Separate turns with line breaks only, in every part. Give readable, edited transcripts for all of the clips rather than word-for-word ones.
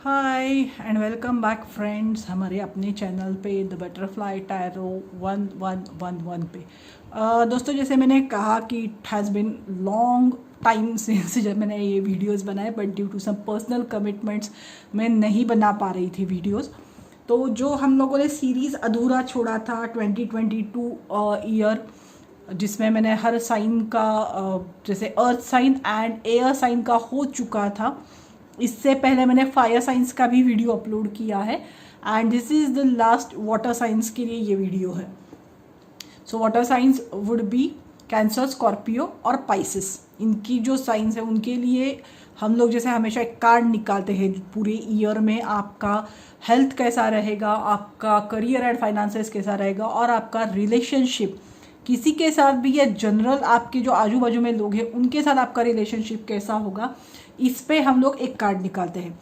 Hi and welcome back friends हमारे अपने channel पे द बटरफ्लाई टैरो 1111 पे। दोस्तों, जैसे मैंने कहा कि it has been long time since जब मैंने ये वीडियोस बनाए, but due to some personal commitments मैं नहीं बना पा रही थी वीडियोस। तो जो हम लोगों ने सीरीज़ अधूरा छोड़ा था 2022 ईयर, जिसमें मैंने हर साइन का जैसे earth sign and air sign का हो चुका था। इससे पहले मैंने फायर साइंस का भी वीडियो अपलोड किया है and this is the last water signs के लिए ये वीडियो है। So water science would be cancer, Scorpio और पाइसिस। इनकी जो साइंस है उनके लिए हम लोग जैसे हमेशा एक कार्ड निकालते हैं पूरे ईयर में। आपका हेल्थ कैसा रहेगा, आपका करियर एंड फाइनेंसेस कैसा रहेगा, और आपका रिलेशनशिप किसी के साथ भी या जनरल आपके जो आजू बाजू में लोग हैं उनके साथ आपका रिलेशनशिप कैसा होगा, इस पे हम लोग एक कार्ड निकालते हैं।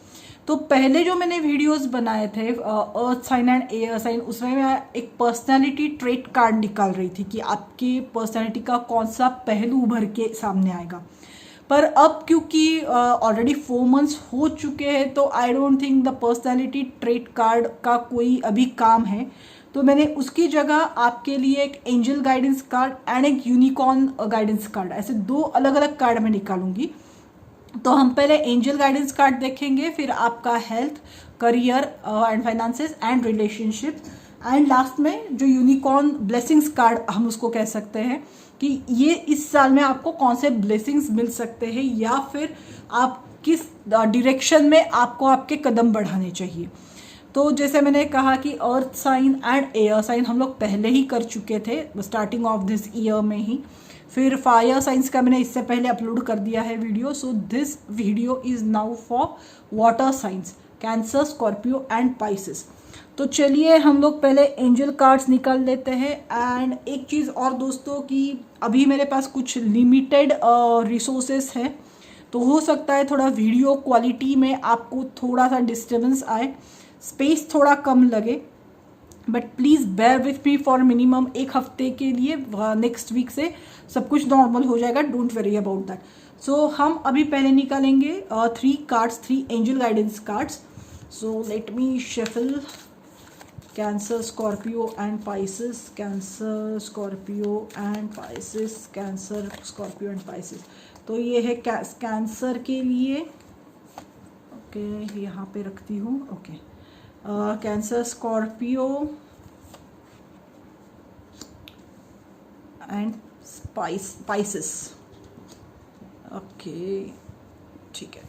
तो पहले जो मैंने वीडियोस बनाए थे earth sign and air sign, उसमें मैं एक पर्सनालिटी ट्रेट कार्ड निकाल रही थी कि आपकी पर्सनालिटी का कौन सा पहलू उभर के सामने आएगा। पर अब क्योंकि ऑलरेडी 4 मंथ्स हो चुके हैं, तो I don't think the personality trait card का कोई अभी काम है। तो मैंने उसकी जगह आपके लिए एक एंजल गाइडेंस कार्ड एंड एक यूनिकॉर्न गाइडेंस कार्ड, ऐसे 2 अलग अलग कार्ड मैं निकालूंगी। तो हम पहले एंजल गाइडेंस कार्ड देखेंगे, फिर आपका health, career and finances and relationship, and last में जो यूनिकॉर्न ब्लेसिंग्स कार्ड हम उसको कह सकते हैं कि ये इस साल में आपको कौन से ब्लेसिंग्स मिल सकते हैं या फिर आप किस डायरेक्शन में आपको आपके कदम बढ़ाने चाहिए। तो जैसे मैंने कहा कि earth sign and air sign हम लोग पहले ही कर चुके थे स्टार्टिंग ऑफ दिस ईयर में ही। फिर फायर साइंस का मैंने इससे पहले अपलोड कर दिया है video. So this video is now for water science, cancer, Scorpio and Pisces. तो चलिए हम लोग पहले एंजल कार्ड्स निकाल लेते हैं। एंड एक चीज़ और दोस्तों, कि अभी मेरे पास कुछ लिमिटेड रिसोर्सेस है, तो हो सकता है थोड़ा वीडियो क्वालिटी में आपको थोड़ा सा डिस्टर्बेंस आए, स्पेस थोड़ा कम लगे, but please bear with me for minimum 1 हफ्ते के लिए। नेक्स्ट वीक से सब कुछ नॉर्मल हो जाएगा, डोंट वरी अबाउट दैट। सो हम अभी पहले निकालेंगे 3 cards, 3 angel guidance cards. So let me shuffle cancer, Scorpio and Pisces, cancer, Scorpio and Pisces, cancer, Scorpio and Pisces. तो ये है कैंसर के लिए। ओके, यहाँ पे रखती हूँ। Okay, cancer, Scorpio and Pisces. Okay, ठीक है,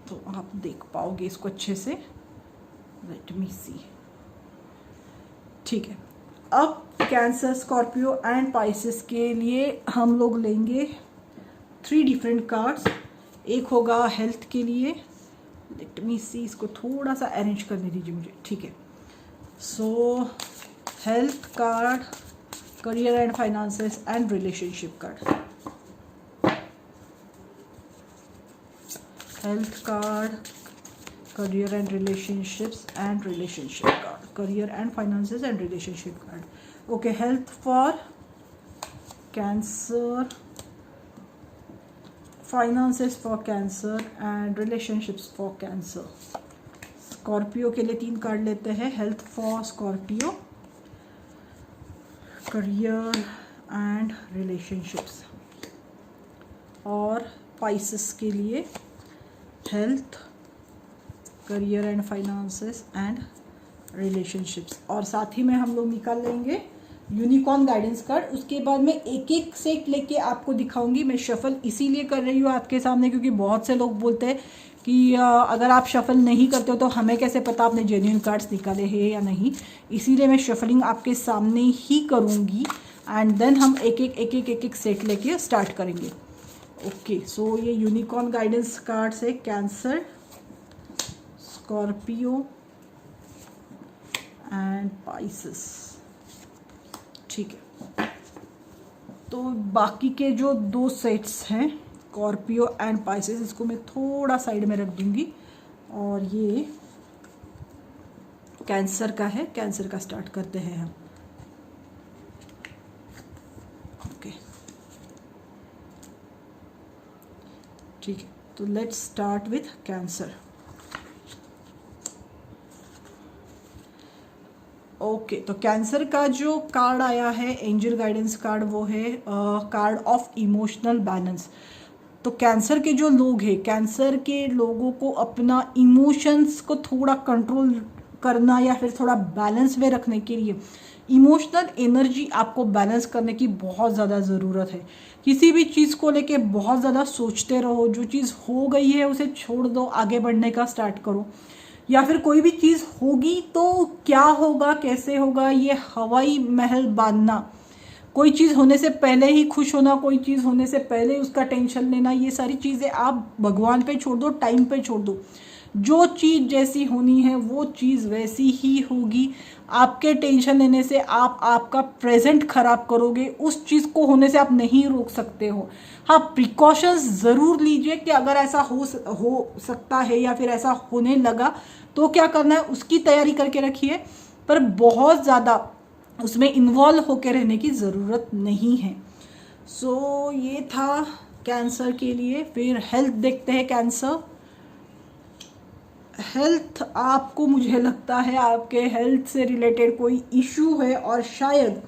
तो आप देख पाओगे इसको अच्छे से। लेट मी सी। ठीक है, अब कैंसर, स्कॉर्पियो एंड पाइसिस के लिए हम लोग लेंगे 3 डिफरेंट कार्ड्स। एक होगा हेल्थ के लिए। लेट मी सी, इसको थोड़ा सा अरेंज करने दीजिए मुझे। ठीक है, सो health card, career and finances and relationship card. Health card, career and relationships and relationship card, career and finances and relationship card. Okay, health for cancer, finances for cancer and relationships for cancer. Scorpio के लिए 3 card लेते हैं। Health for Scorpio, career and relationships, और Pisces के लिए health, career and finances and relationships. और साथ ही में हम लोग निकाल लेंगे यूनिकॉर्न गाइडेंस कार्ड। उसके बाद मैं एक एक सेट लेके आपको दिखाऊंगी। मैं शफल इसीलिए कर रही हूँ आपके सामने क्योंकि बहुत से लोग बोलते हैं कि अगर आप शफल नहीं करते हो तो हमें कैसे पता आपने जेन्युइन कार्ड्स निकाले हैं या नहीं। इसीलिए मैं शफलिंग आपके सामने ही करूँगी एंड देन हम एक एक सेट लेके स्टार्ट करेंगे। ओके, सो ये यूनिकॉर्न गाइडेंस कार्ड्स है कैंसर, स्कॉर्पियो एंड पाइसिस। ठीक है, तो बाकी के जो 2 सेट्स हैं स्कॉर्पियो एंड पाइसिस, इसको मैं थोड़ा साइड में रख दूंगी। और ये कैंसर का है, कैंसर का स्टार्ट करते हैं हम। ओके, ठीक है, तो let's start with cancer. Okay, तो कैंसर का जो कार्ड आया है, एंजल गाइडेंस कार्ड, वो है कार्ड ऑफ इमोशनल बैलेंस। तो कैंसर के जो लोग हैं, कैंसर के लोगों को अपना इमोशंस को थोड़ा कंट्रोल करना या फिर थोड़ा बैलेंस में रखने के लिए इमोशनल एनर्जी आपको बैलेंस करने की बहुत ज़्यादा ज़रूरत है। किसी भी चीज़ को लेके बहुत ज़्यादा सोचते रहो, जो चीज़ हो गई है उसे छोड़ दो, आगे बढ़ने का स्टार्ट करो। या फिर कोई भी चीज़ होगी तो क्या होगा, कैसे होगा, ये हवाई महल बांधना, कोई चीज़ होने से पहले ही खुश होना, कोई चीज़ होने से पहले उसका टेंशन लेना, ये सारी चीज़ें आप भगवान पे छोड़ दो, टाइम पे छोड़ दो। जो चीज़ जैसी होनी है वो चीज़ वैसी ही होगी। आपके टेंशन लेने से आप आपका प्रेजेंट खराब करोगे, उस चीज़ को होने से आप नहीं रोक सकते हो। हाँ, प्रिकॉशंस ज़रूर लीजिए कि अगर ऐसा हो सकता है या फिर ऐसा होने लगा तो क्या करना है उसकी तैयारी करके रखिए, पर बहुत ज़्यादा उसमें इन्वॉल्व होकर रहने की ज़रूरत नहीं है। सो ये था कैंसर के लिए। फिर हेल्थ देखते हैं। कैंसर हेल्थ, आपको मुझे लगता है आपके हेल्थ से रिलेटेड कोई इशू है और शायद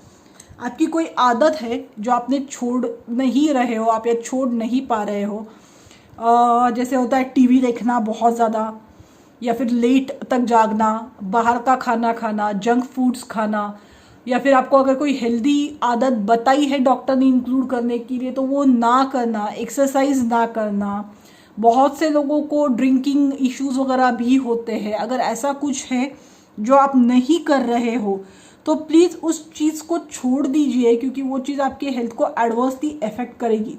आपकी कोई आदत है जो आपने छोड़ नहीं रहे हो आप, या छोड़ नहीं पा रहे हो। जैसे होता है टीवी देखना बहुत ज़्यादा, या फिर लेट तक जागना, बाहर का खाना खाना, जंक फूड्स खाना, या फिर आपको अगर कोई हेल्दी आदत बताई है डॉक्टर ने इंक्लूड करने के लिए तो वो ना करना, एक्सरसाइज ना करना। बहुत से लोगों को ड्रिंकिंग इश्यूज वगैरह भी होते हैं। अगर ऐसा कुछ है जो आप नहीं कर रहे हो तो प्लीज़ उस चीज़ को छोड़ दीजिए, क्योंकि वो चीज़ आपके हेल्थ को एडवर्सली इफेक्ट करेगी।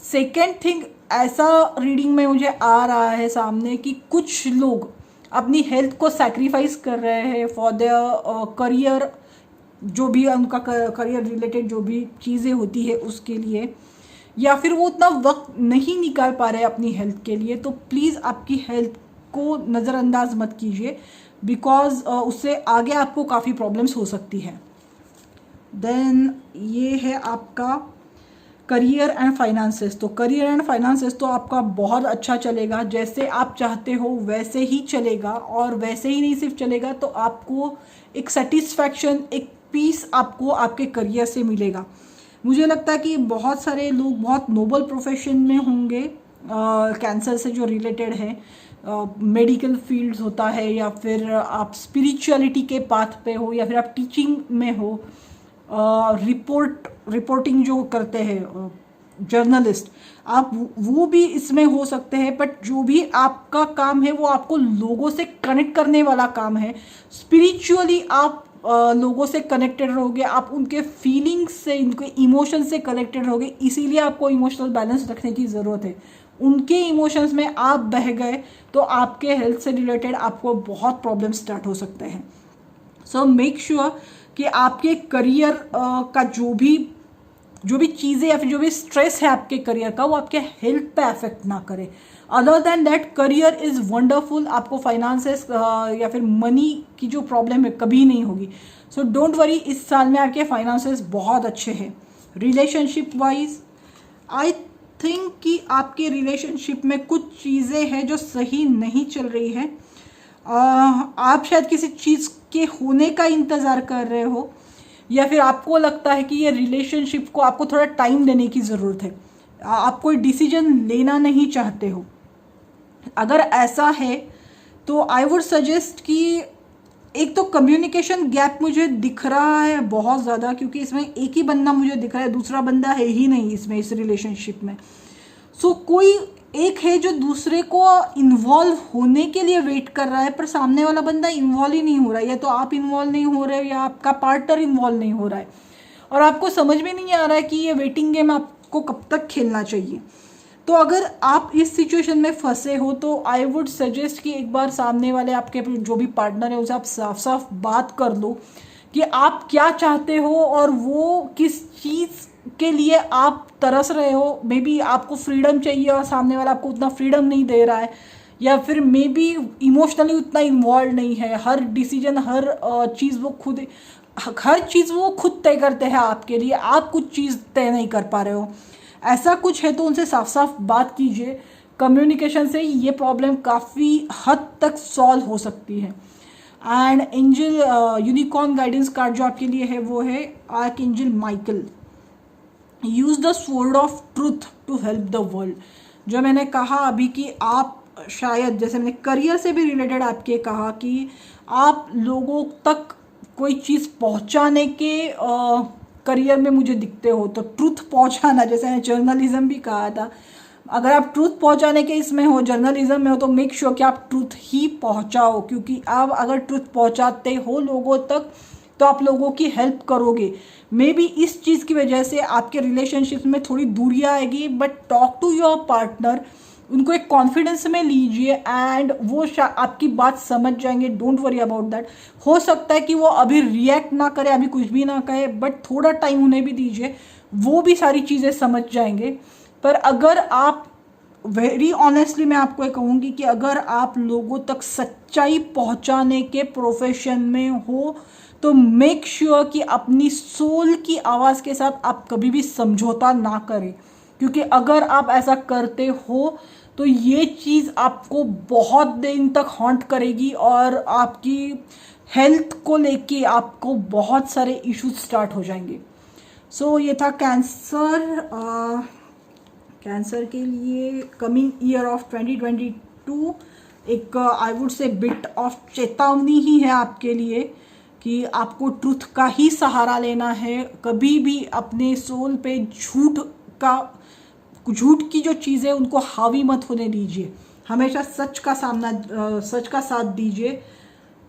सेकेंड थिंग, ऐसा रीडिंग में मुझे आ रहा है सामने कि कुछ लोग अपनी हेल्थ को सैक्रिफाइस कर रहे हैं फॉर देयर करियर, जो भी उनका करियर रिलेटेड जो भी चीज़ें होती है उसके लिए, या फिर वो उतना वक्त नहीं निकाल पा रहे अपनी हेल्थ के लिए। तो प्लीज़ आपकी हेल्थ को नज़रअंदाज मत कीजिए, बिकॉज उससे आगे आपको काफ़ी प्रॉब्लम्स हो सकती है। देन ये है आपका करियर एंड फाइनेंसेस। तो करियर एंड फाइनेंसेस तो आपका बहुत अच्छा चलेगा, जैसे आप चाहते हो वैसे ही चलेगा, और वैसे ही नहीं सिर्फ चलेगा तो आपको एक सेटिस्फैक्शन, एक पीस आपको आपके करियर से मिलेगा। मुझे लगता है कि बहुत सारे लोग बहुत नोबल प्रोफेशन में होंगे कैंसर से जो रिलेटेड है, मेडिकल फील्ड्स होता है, या फिर आप स्पिरिचुअलिटी के पाथ पे हो, या फिर आप टीचिंग में हो, रिपोर्टिंग जो करते हैं जर्नलिस्ट, आप वो भी इसमें हो सकते हैं। बट जो भी आपका काम है वो आपको लोगों से कनेक्ट करने वाला काम है। स्पिरिचुअली आप लोगों से कनेक्टेड रहोगे, आप उनके फीलिंग्स से, उनके इमोशन से कनेक्टेड रहोगे, इसीलिए आपको इमोशनल बैलेंस रखने की ज़रूरत है। उनके इमोशंस में आप बह गए तो आपके हेल्थ से रिलेटेड आपको बहुत प्रॉब्लम स्टार्ट हो सकते हैं। सो मेक श्योर कि आपके करियर का जो भी चीज़ें या फिर जो भी स्ट्रेस है आपके करियर का, वो आपके हेल्थ पे अफेक्ट ना करे। Other than that career is wonderful, आपको फाइनेंसेस या फिर मनी की जो प्रॉब्लम है कभी नहीं होगी। सो डोंट वरी, इस साल में आपके फाइनेंसेस बहुत अच्छे हैं। रिलेशनशिप वाइज आई थिंक कि आपके रिलेशनशिप में कुछ चीज़ें हैं जो सही नहीं चल रही है। आप शायद किसी चीज़ के होने का इंतज़ार कर रहे हो, या फिर आपको लगता है कि ये रिलेशनशिप को आपको थोड़ा टाइम देने की ज़रूरत है, आप कोई डिसीजन लेना नहीं चाहते हो। अगर ऐसा है तो आई वुड सजेस्ट कि एक तो कम्युनिकेशन गैप मुझे दिख रहा है बहुत ज़्यादा, क्योंकि इसमें एक ही बंदा मुझे दिख रहा है, दूसरा बंदा है ही नहीं इसमें, इस रिलेशनशिप में। सो कोई एक है जो दूसरे को इन्वॉल्व होने के लिए वेट कर रहा है, पर सामने वाला बंदा इन्वॉल्व ही नहीं हो रहा है, या तो आप इन्वॉल्व नहीं हो रहे हो या आपका पार्टनर इन्वॉल्व नहीं हो रहा है, और आपको समझ में नहीं आ रहा है कि ये वेटिंग गेम आपको कब तक खेलना चाहिए। तो अगर आप इस सिचुएशन में फंसे हो तो आई वुड सजेस्ट कि एक बार सामने वाले आपके जो भी पार्टनर है उनसे आप साफ साफ बात कर लो कि आप क्या चाहते हो और वो किस चीज़ के लिए आप तरस रहे हो। मे बी आपको फ्रीडम चाहिए और सामने वाला आपको उतना फ्रीडम नहीं दे रहा है, या फिर मे बी इमोशनली उतना इन्वॉल्व नहीं है। हर डिसीजन, हर चीज़ वो खुद तय करते हैं आपके लिए, आप कुछ चीज़ तय नहीं कर पा रहे हो। ऐसा कुछ है तो उनसे साफ साफ बात कीजिए। कम्युनिकेशन से ये प्रॉब्लम काफ़ी हद तक सॉल्व हो सकती है। And angel unicorn guidance card जो आपके लिए है वो है arch angel Michael. Use the sword of truth to help the world. जो मैंने कहा अभी कि आप शायद, जैसे मैंने करियर से भी रिलेटेड आपके कहा कि आप लोगों तक कोई चीज़ पहुंचाने के करियर में मुझे दिखते हो, तो ट्रूथ पहुंचाना, जैसे मैंने जर्नलिज्म भी कहा था, अगर आप ट्रूथ पहुंचाने के इसमें हो, जर्नलिज्म में हो, तो मेक श्योर कि आप ट्रूथ ही पहुंचाओ, क्योंकि आप अगर ट्रूथ पहुंचाते हो लोगों तक तो आप लोगों की हेल्प करोगे। मे बी इस चीज़ की वजह से आपके रिलेशनशिप में थोड़ी दूरियां आएगी, but talk to your partner, उनको एक कॉन्फिडेंस में लीजिए एंड वो आपकी बात समझ जाएंगे। Don't worry about that. हो सकता है कि वो अभी रिएक्ट ना करे, अभी कुछ भी ना कहे, बट थोड़ा टाइम उन्हें भी दीजिए, वो भी सारी चीज़ें समझ जाएंगे। पर अगर आप वेरी ऑनेस्टली मैं आपको ये कहूँगी कि अगर आप लोगों तक सच्चाई पहुँचाने के प्रोफेशन में हो तो मेक श्योर कि अपनी सोल की आवाज़ के साथ आप कभी भी समझौता ना करें, क्योंकि अगर आप ऐसा करते हो तो ये चीज़ आपको बहुत दिन तक हॉन्ट करेगी और आपकी हेल्थ को लेके आपको बहुत सारे इश्यूज स्टार्ट हो जाएंगे। सो ये था कैंसर। कैंसर के लिए कमिंग ईयर ऑफ 2022 एक I would say bit of चेतावनी ही है आपके लिए कि आपको ट्रुथ का ही सहारा लेना है। कभी भी अपने सोल पे झूठ की जो चीज़ें उनको हावी मत होने दीजिए, हमेशा सच का साथ दीजिए।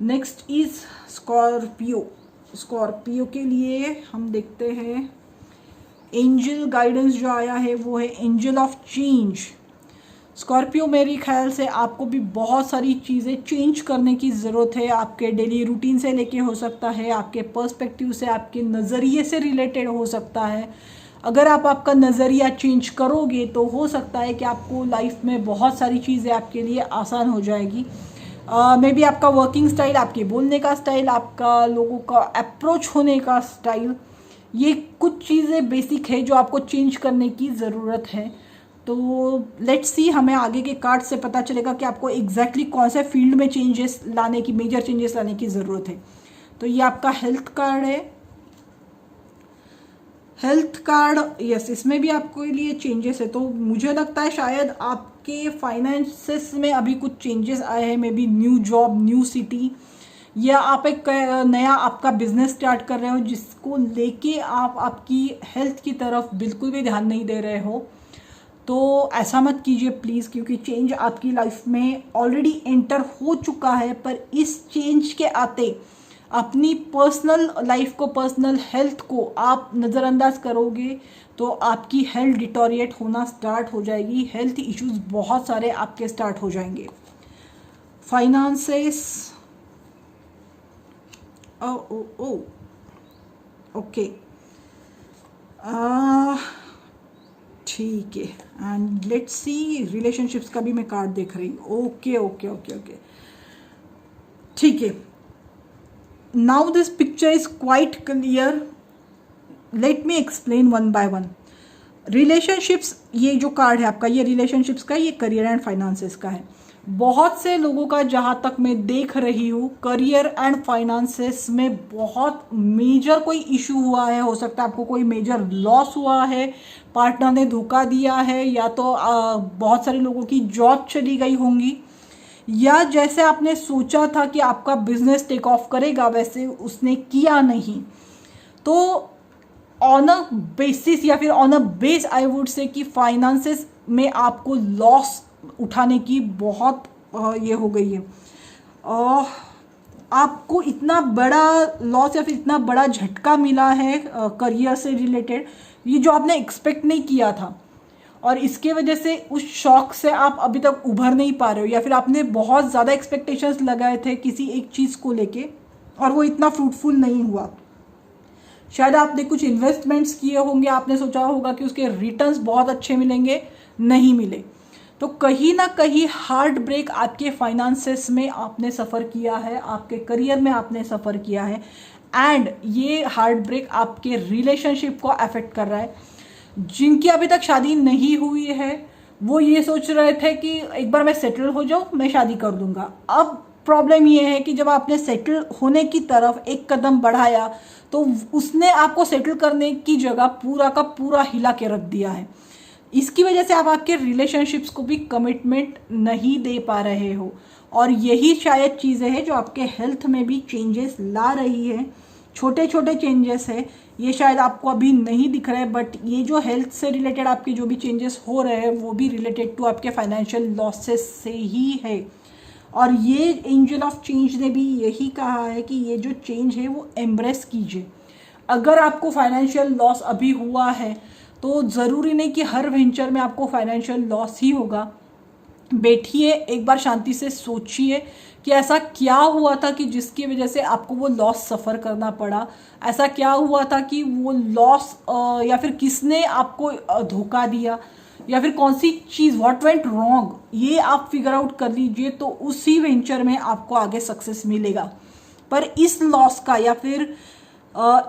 Next is Scorpio. स्कॉर्पियो के लिए हम देखते हैं एंजल गाइडेंस जो आया है वो है एंजल ऑफ चेंज। स्कॉर्पियो, मेरे ख्याल से आपको भी बहुत सारी चीज़ें चेंज करने की ज़रूरत है। आपके डेली रूटीन से लेके हो सकता है, आपके पर्सपेक्टिव से, आपके नज़रिए से रिलेटेड हो सकता है। अगर आप आपका नज़रिया चेंज करोगे तो हो सकता है कि आपको लाइफ में बहुत सारी चीज़ें आपके लिए आसान हो जाएगी। मे बी आपका वर्किंग स्टाइल, आपके बोलने का स्टाइल, आपका लोगों का अप्रोच होने का स्टाइल, ये कुछ चीज़ें बेसिक है जो आपको चेंज करने की ज़रूरत है। तो लेट्स सी, हमें आगे के कार्ड से पता चलेगा कि आपको एग्जैक्टली कौन से फील्ड में चेंजेस लाने की, मेजर चेंजेस लाने की ज़रूरत है। तो ये आपका हेल्थ कार्ड है। हेल्थ कार्ड, यस, इसमें भी आपके लिए चेंजेस है। तो मुझे लगता है शायद आपके फाइनेंसेस में अभी कुछ चेंजेस आए हैं, may be new job, new city, या आप एक नया आपका बिजनेस स्टार्ट कर रहे हो जिसको लेके आप आपकी हेल्थ की तरफ बिल्कुल भी ध्यान नहीं दे रहे हो। तो ऐसा मत कीजिए प्लीज़, क्योंकि चेंज आपकी लाइफ में ऑलरेडी एंटर हो चुका है। पर इस चेंज के आते अपनी पर्सनल लाइफ को, पर्सनल हेल्थ को आप नज़रअंदाज करोगे तो आपकी हेल्थ डिटोरिएट होना स्टार्ट हो जाएगी। हेल्थ इश्यूज बहुत सारे आपके स्टार्ट हो जाएंगे। फाइनेंसेस, ओके, ठीक है। एंड लेट्स सी, रिलेशनशिप्स का भी मैं कार्ड देख रही हूँ। ओके ओके ओके ओके, ठीक है। Now this picture is quite clear. Let me explain one by one. Relationships, ये जो कार्ड है आपका, ये रिलेशनशिप्स का, ये करियर एंड फाइनेंसेस का है। बहुत से लोगों का, जहाँ तक मैं देख रही हूँ, करियर एंड फाइनेंसेस में बहुत मेजर कोई इशू हुआ है। हो सकता है आपको कोई मेजर लॉस हुआ है, पार्टनर ने धोखा दिया है, या तो बहुत सारे लोगों की जॉब चली गई होंगी, या जैसे आपने सोचा था कि आपका बिजनेस टेक ऑफ करेगा वैसे उसने किया नहीं। तो ऑन अ बेसिस या फिर on a base I would say कि फाइनेंसेस में आपको लॉस उठाने की बहुत ये हो गई है। आपको इतना बड़ा लॉस या फिर इतना बड़ा झटका मिला है करियर से रिलेटेड, ये जो आपने एक्सपेक्ट नहीं किया था, और इसके वजह से उस शॉक से आप अभी तक उभर नहीं पा रहे हो, या फिर आपने बहुत ज़्यादा एक्सपेक्टेशंस लगाए थे किसी एक चीज़ को लेके और वो इतना फ्रूटफुल नहीं हुआ। शायद आपने कुछ इन्वेस्टमेंट्स किए होंगे, आपने सोचा होगा कि उसके रिटर्न्स बहुत अच्छे मिलेंगे, नहीं मिले। तो कहीं ना कहीं हार्ट ब्रेक आपके फाइनेंसेस में आपने सफ़र किया है, आपके करियर में आपने सफ़र किया है, एंड ये हार्ट ब्रेक आपके रिलेशनशिप को अफेक्ट कर रहा है। जिनकी अभी तक शादी नहीं हुई है वो ये सोच रहे थे कि एक बार मैं सेटल हो जाऊँ, मैं शादी कर दूंगा। अब प्रॉब्लम ये है कि जब आपने सेटल होने की तरफ एक कदम बढ़ाया तो उसने आपको सेटल करने की जगह पूरा का पूरा हिला के रख दिया है। इसकी वजह से आप आपके रिलेशनशिप्स को भी कमिटमेंट नहीं दे पा रहे हो, और यही शायद चीज़ें हैं जो आपके हेल्थ में भी चेंजेस ला रही है। छोटे छोटे चेंजेस है, ये शायद आपको अभी नहीं दिख रहे, बट ये जो हेल्थ से रिलेटेड आपके जो भी चेंजेस हो रहे हैं वो भी रिलेटेड टू आपके फाइनेंशियल लॉसेस से ही है। और ये एंजल ऑफ चेंज ने भी यही कहा है कि ये जो चेंज है वो एम्ब्रेस कीजिए। अगर आपको फाइनेंशियल लॉस अभी हुआ है तो ज़रूरी नहीं कि हर वेंचर में आपको फाइनेंशियल लॉस ही होगा। बैठिए, एक बार शांति से सोचिए कि ऐसा क्या हुआ था कि जिसकी वजह से आपको वो लॉस सफ़र करना पड़ा। ऐसा क्या हुआ था कि वो लॉस या फिर किसने आपको धोखा दिया, या फिर कौन सी चीज़ व्हाट वेंट रॉन्ग, ये आप फिगर आउट कर लीजिए तो उसी वेंचर में आपको आगे सक्सेस मिलेगा। पर इस लॉस का या फिर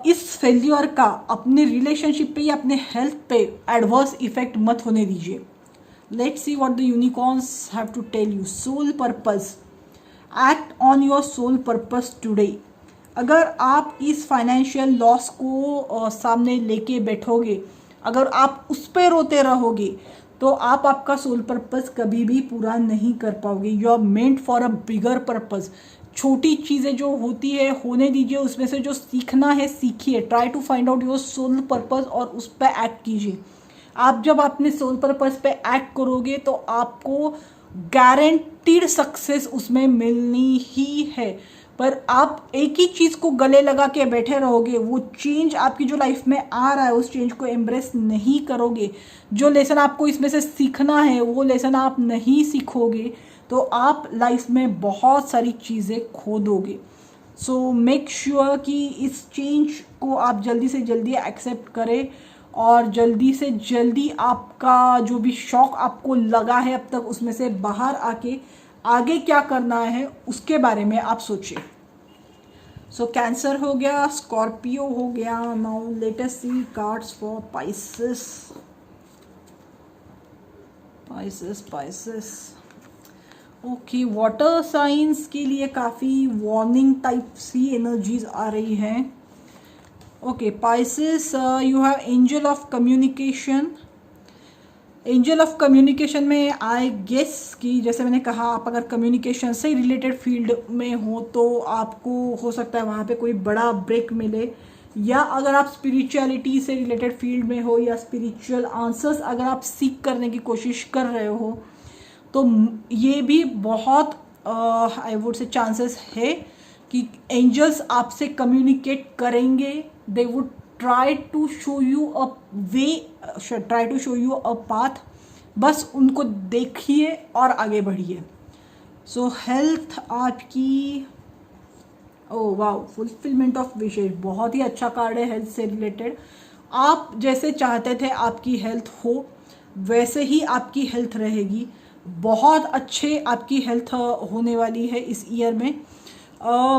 इस फेल्योर का अपने रिलेशनशिप पे या अपने हेल्थ पे एडवर्स इफेक्ट मत होने दीजिए। Let's see what the unicorns have to tell you. Soul purpose, act on your soul purpose today. अगर आप इस फाइनेंशियल लॉस को सामने लेके बैठोगे, अगर आप उस पर रोते रहोगे तो आप आपका सोल पर्पस कभी भी पूरा नहीं कर पाओगे। You are meant for a bigger purpose. छोटी चीज़ें जो होती है होने दीजिए, उसमें से जो सीखना है सीखिए। Try to find out your soul purpose और उस पर एक्ट कीजिए। आप जब अपने सोल पर्पस पे एक्ट करोगे तो आपको गारंटीड सक्सेस उसमें मिलनी ही है। पर आप एक ही चीज़ को गले लगा के बैठे रहोगे, वो चेंज आपकी जो लाइफ में आ रहा है उस चेंज को एम्ब्रेस नहीं करोगे, जो लेसन आपको इसमें से सीखना है वो लेसन आप नहीं सीखोगे, तो आप लाइफ में बहुत सारी चीज़ें खो दोगे। सो मेक श्योर कि इस चेंज को आप जल्दी से जल्दी एक्सेप्ट करें, और जल्दी से जल्दी आपका जो भी शौक आपको लगा है अब तक उसमें से बाहर आके आगे क्या करना है उसके बारे में आप सोचिए। सो कैंसर हो गया, स्कॉर्पियो हो गया। Now let us see cards for Pisces. Pisces okay, water signs के लिए काफ़ी वार्निंग टाइप सी एनर्जीज आ रही हैं। Okay Pisces, you have angel of communication. Angel of communication में आई गेस कि जैसे मैंने कहा, आप अगर कम्युनिकेशन से रिलेटेड फील्ड में हो तो आपको हो सकता है वहाँ पे कोई बड़ा ब्रेक मिले, या अगर आप स्पिरिचुअलिटी से रिलेटेड फील्ड में हो या स्पिरिचुअल आंसर्स अगर आप सीख करने की कोशिश कर रहे हो तो ये भी बहुत आई वुड से चांसेस है कि एंजल्स आपसे कम्युनिकेट करेंगे। They would try to show you a way, try to show you a path. बस उनको देखिए और आगे बढ़िए। सो हेल्थ आपकी, oh wow, fulfilment of wishes, बहुत ही अच्छा कार्ड है हेल्थ से रिलेटेड। आप जैसे चाहते थे आपकी हेल्थ हो वैसे ही आपकी हेल्थ रहेगी। बहुत अच्छे आपकी हेल्थ होने वाली है इस ईयर में।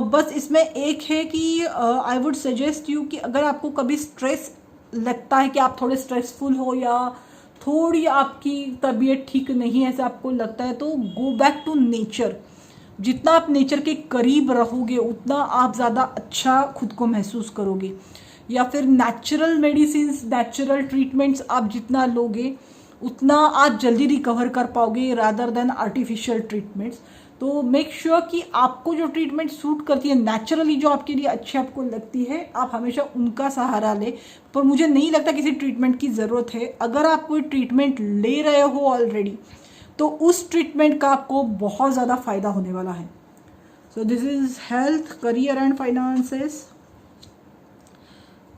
बस इसमें एक है कि आई वुड सजेस्ट यू कि अगर आपको कभी स्ट्रेस लगता है कि आप थोड़े स्ट्रेसफुल हो या थोड़ी आपकी तबीयत ठीक नहीं है ऐसा आपको लगता है, तो गो बैक टू नेचर। जितना आप नेचर के करीब रहोगे उतना आप ज़्यादा अच्छा खुद को महसूस करोगे। या फिर नेचुरल मेडिसिन, नेचुरल ट्रीटमेंट्स आप जितना लोगे उतना आप जल्दी रिकवर कर पाओगे रादर देन आर्टिफिशियल ट्रीटमेंट्स। तो मेक श्योर कि आपको जो ट्रीटमेंट सूट करती है, नेचुरली जो आपके लिए अच्छी आपको लगती है, आप हमेशा उनका सहारा लें। पर मुझे नहीं लगता किसी ट्रीटमेंट की ज़रूरत है। अगर आप कोई ट्रीटमेंट ले रहे हो ऑलरेडी तो उस ट्रीटमेंट का आपको बहुत ज़्यादा फायदा होने वाला है। So this is health, career and finances.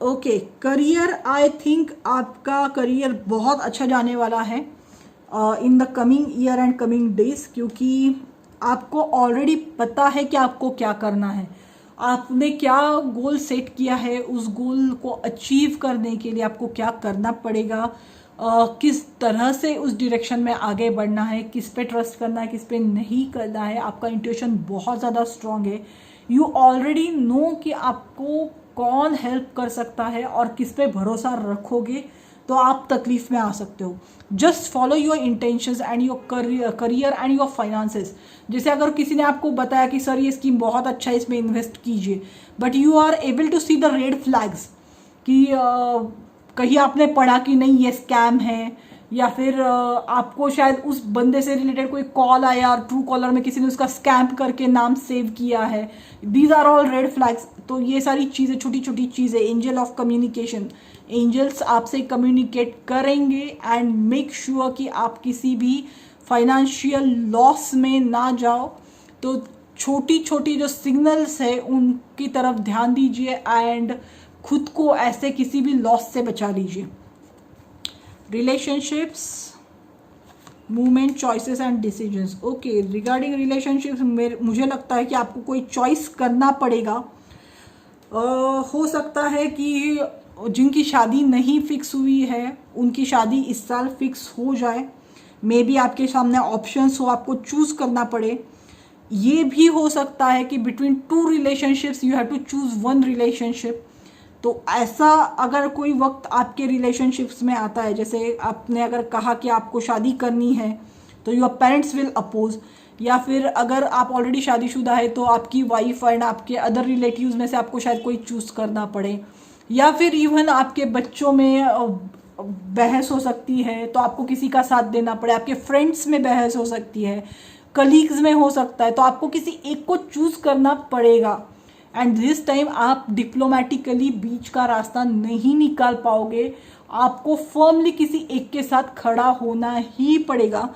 Okay, career, I think आपका करियर बहुत अच्छा जाने वाला है in the coming year and coming days, क्योंकि आपको ऑलरेडी पता है कि आपको क्या करना है। आपने क्या गोल सेट किया है, उस गोल को अचीव करने के लिए आपको क्या करना पड़ेगा, किस तरह से उस डायरेक्शन में आगे बढ़ना है, किस पे ट्रस्ट करना है, किस पे नहीं करना है। आपका इंट्यूशन बहुत ज़्यादा स्ट्रांग है। यू ऑलरेडी नो कि आपको कौन हेल्प कर सकता है और किस पे भरोसा रखोगे तो आप तकलीफ में आ सकते हो। Just follow your intentions and your career and your finances. जैसे अगर किसी ने आपको बताया कि सर ये स्कीम बहुत अच्छा है, इसमें इन्वेस्ट कीजिए, but you are able to see the red flags कि कहीं आपने पढ़ा कि नहीं ये स्कैम है, या फिर आपको शायद उस बंदे से रिलेटेड कोई कॉल आया और ट्रू कॉलर में किसी ने उसका स्कैम करके नाम सेव किया है, these are all red flags. तो ये सारी चीज़ें, छोटी छोटी चीज़ें, एंजल ऑफ कम्युनिकेशन, एंजल्स आपसे कम्युनिकेट करेंगे एंड मेक श्योर कि आप किसी भी फाइनेंशियल लॉस में ना जाओ। तो छोटी छोटी जो सिग्नल्स है उनकी तरफ ध्यान दीजिए एंड खुद को ऐसे किसी भी लॉस से बचा लीजिए। Relationships, movement, choices and decisions. Okay, regarding relationships मुझे लगता है कि आपको कोई चॉइस करना पड़ेगा। हो सकता है कि जिनकी शादी नहीं फिक्स हुई है उनकी शादी इस साल फिक्स हो जाए। मे बी आपके सामने ऑप्शंस हो, आपको चूज करना पड़े। ये भी हो सकता है कि between two relationships you have to choose one relationship. तो ऐसा अगर कोई वक्त आपके रिलेशनशिप्स में आता है, जैसे आपने अगर कहा कि आपको शादी करनी है तो योर पेरेंट्स विल अपोज, या फिर अगर आप ऑलरेडी शादीशुदा है तो आपकी वाइफ एंड आपके अदर रिलेटिव्स में से आपको शायद कोई चूज करना पड़े, या फिर इवन आपके बच्चों में बहस हो सकती है तो आपको किसी का साथ देना पड़े, आपके फ्रेंड्स में बहस हो सकती है, कलीग्स में हो सकता है, तो आपको किसी एक को चूज करना पड़ेगा। एंड दिस टाइम आप डिप्लोमेटिकली बीच का रास्ता नहीं निकाल पाओगे, आपको फर्मली किसी एक के साथ खड़ा होना ही पड़ेगा।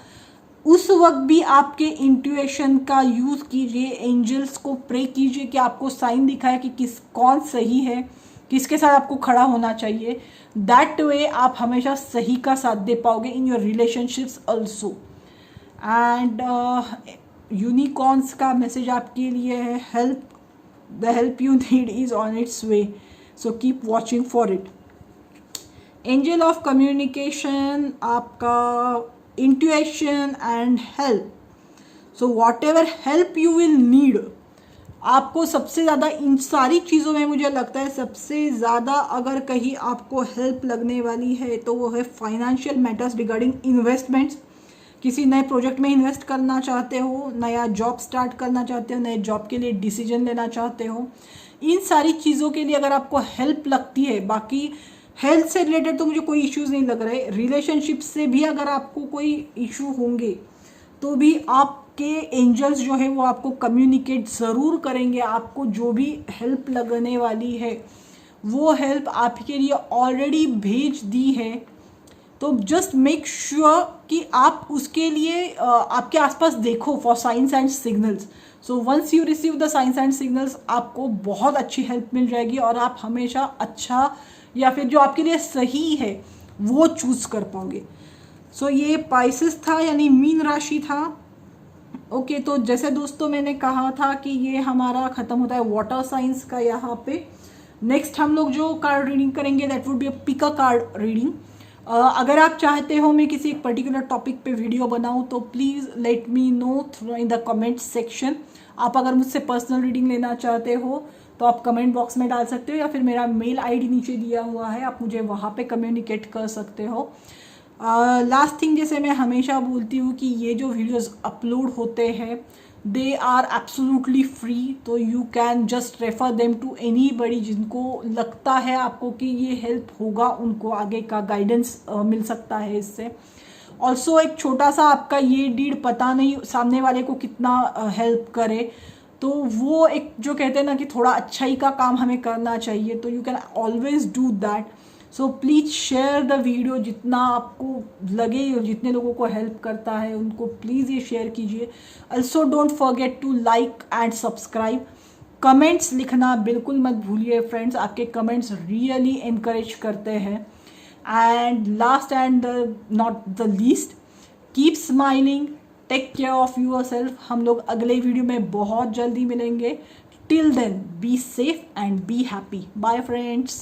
उस वक्त भी आपके इंट्यूशन का यूज कीजिए, एंजल्स को प्रे कीजिए कि आपको साइन दिखाए कि कौन सही है, किसके साथ आपको खड़ा होना चाहिए। दैट वे आप हमेशा सही का साथ दे पाओगे in your relationships also. And unicorns का मैसेज आपके लिए है, the help you need is on its way, so keep watching for it. Angel of communication, आपका intuition and help, so whatever help you will need, आपको सबसे ज़्यादा इन सारी चीज़ों में मुझे लगता है सबसे ज़्यादा अगर कहीं आपको हेल्प लगने वाली है तो वो है फाइनेंशियल मैटर्स रिगार्डिंग इन्वेस्टमेंट्स। किसी नए प्रोजेक्ट में इन्वेस्ट करना चाहते हो, नया जॉब स्टार्ट करना चाहते हो, नए जॉब के लिए डिसीजन लेना चाहते हो, इन सारी चीज़ों के लिए अगर आपको हेल्प लगती है। बाकी हेल्थ से रिलेटेड तो मुझे कोई इश्यूज़ नहीं लग रहे, रिलेशनशिप से भी अगर आपको कोई इशू होंगे तो भी आपके एंजल्स जो है वो आपको कम्युनिकेट ज़रूर करेंगे। आपको जो भी हेल्प लगने वाली है वो हेल्प आपके लिए ऑलरेडी भेज दी है। तो जस्ट मेक श्योर कि आप उसके लिए आपके आसपास देखो for signs and signals. So once you receive the signs and signals आपको बहुत अच्छी हेल्प मिल जाएगी और आप हमेशा अच्छा या फिर जो आपके लिए सही है वो चूज कर पाओगे। सो ये पाइसेस था यानी मीन राशि था। ओके, तो जैसे दोस्तों मैंने कहा था कि ये हमारा ख़त्म होता है वाटर साइंस का यहाँ पे। नेक्स्ट हम लोग जो कार्ड रीडिंग करेंगे that would be a Pika card reading. अगर आप चाहते हो मैं किसी एक पर्टिकुलर टॉपिक पे वीडियो बनाऊं तो please let me know through in the comment section. आप अगर मुझसे पर्सनल रीडिंग लेना चाहते हो तो आप कमेंट बॉक्स में डाल सकते हो या फिर मेरा मेल आईडी नीचे दिया हुआ है, आप मुझे वहाँ पे कम्युनिकेट कर सकते हो। लास्ट थिंग, जैसे मैं हमेशा बोलती हूँ कि ये जो वीडियोस अपलोड होते हैं दे आर एब्सोल्युटली फ्री, तो you can just refer them to anybody जिनको लगता है आपको कि ये हेल्प होगा, उनको आगे का गाइडेंस मिल सकता है इससे। ऑल्सो एक छोटा सा आपका ये डीड पता नहीं सामने वाले को कितना हेल्प करे, तो वो एक जो कहते हैं ना कि थोड़ा अच्छाई का काम हमें करना चाहिए, तो you can always do that. So please share the video, जितना आपको लगे जितने लोगों को हेल्प करता है उनको प्लीज़ ये शेयर कीजिए। Also don't forget to like and subscribe. Comments लिखना बिल्कुल मत भूलिए फ्रेंड्स, आपके कमेंट्स रियली इनकरेज करते हैं। And last and not the least, keep smiling, take care of yourself. हम लोग अगले वीडियो में बहुत जल्दी मिलेंगे। Till then be safe and be happy. Bye friends.